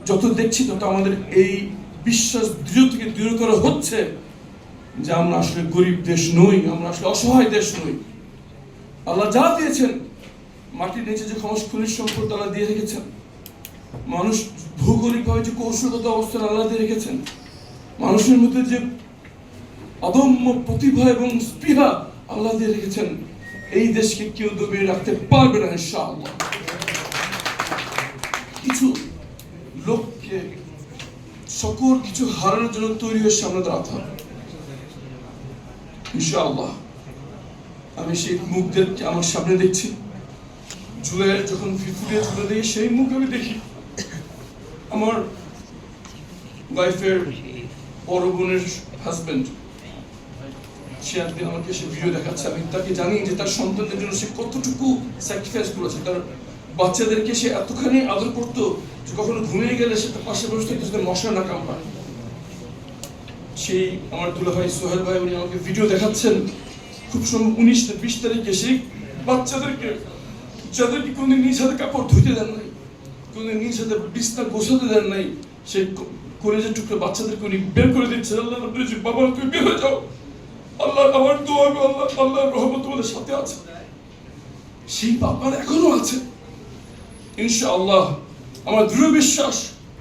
যত দেখছি তত আমাদের এই বিশ্বাস দৃঢ় থেকে দৃঢ়তর হচ্ছে যে আমরা আসলে গরিব দেশ নই, আমরা আসলে অসহায় দেশ নই। আল্লাহ যা দিয়েছেন, মাটির নিচে যে খনিজ সম্পদ আল্লাহ দিয়ে রেখেছেন, মানুষ ভৌগোলিকভাবে যে কৌশলগত অবস্থান আল্লাহ দিয়ে রেখেছেন, মানুষের মধ্যে যে অদম্য প্রতিভা এবং স্পৃহা আল্লাহ দিয়ে রেখেছেন, এই দেশকে কেউ দবিয়ে রাখতে পারবে না ইনশাআল্লাহ। কিছু লোককে সকল কিছু হারানোর জন্য তৈরি হয়ে সামনে দাঁড়াতে হবে ইনশাআল্লাহ। আমি সেই মুখদেরকে আমার সামনে দেখছি। জুলাইয়ের যখন ফিফুলিয়া ঝুলে দিই, সেই মুখ আমি দেখি। আমার ওয়াইফের বড় বোনের হাজবেন্ড, সে একদিন আমাকে সে ভিডিও দেখাচ্ছে। আমি তাকে জানি যে তার সন্তানদের জন্য সে কতটুকু স্যাক্রিফাইস করেছে। তার বাচ্চাদেরকে সে এতখানি আদর করতো যে কখনো ঘুমিয়ে গেলে সে তার পাশে বসে থাকতো যাতে মশা না কামড়ায়। সেই আমার দুলা ভাই সোহেল ভাই, উনি আমাকে ভিডিও দেখাচ্ছেন। খুব সম্ভব 19-20 তারিখে সেই বাচ্চাদেরকে, যাদেরকে কোনদিন নিজ হাতে কাপড় ধুতে দেন নাই, কোনদিন নিজ হাতে বিছনা গোছাতে দেন নাই, সেই কলেজের টুকরো বাচ্চাদেরকে উনি বের করে দিচ্ছে। আল্লাহ বলেছে, বাবা তুমি বের হয়ে যাও, আল্লাহ আমার দোয়া, আল্লাহর রহমত তোমাদের সাথে আছে। সেই বাবার এখনো আছে ইনশাআল্লাহ। আমার দৃঢ় বিশ্বাস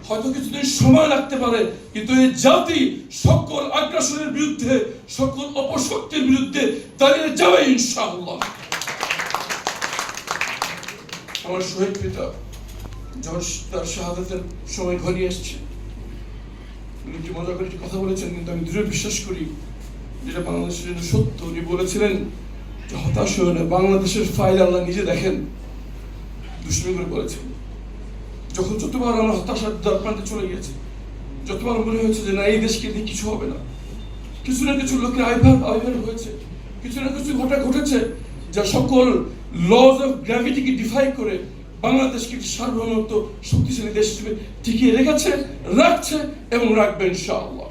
হয়তো কিছুদিন সময় লাগতে পারে, কিন্তু এই জাতি সকল আগ্রাসনের বিরুদ্ধে, সকল অপশক্তির বিরুদ্ধে দাঁড়িয়ে যাবে ইনশাআল্লাহ। আমার শহীদ পিতা যখন তার শাহাদাতের সময় ঘনিয়ে এসছে, উনি কি মজা করে কথা বলেছেন, কিন্তু আমি দৃঢ় বিশ্বাস করি যেটা বাংলাদেশের জন্য সত্য। উনি বলেছিলেন যে হতাশ হয়ে না, বাংলাদেশের ফাইল আল্লাহ নিজে দেখেন। দুশ্মনী করে বলেছেন। যখন যতবার আমরা হতাশার দ্বারপ্রান্তে চলে গেছি, যতবার মনে হয়েছে যে না এই দেশকে দিয়ে কিছু হবে না, কিছু না কিছু লোকের আবির্ভাব হয়েছে, কিছু না কিছু ঘটেছে যা সকল লজ অফ গ্র্যাভিটিকে ডিফাই করে বাংলাদেশকে সার্বভৌমত্ব শক্তিশালী দেশ হিসেবে টিকিয়ে রেখেছে, রাখছে এবং রাখবে ইনশাআল্লাহ।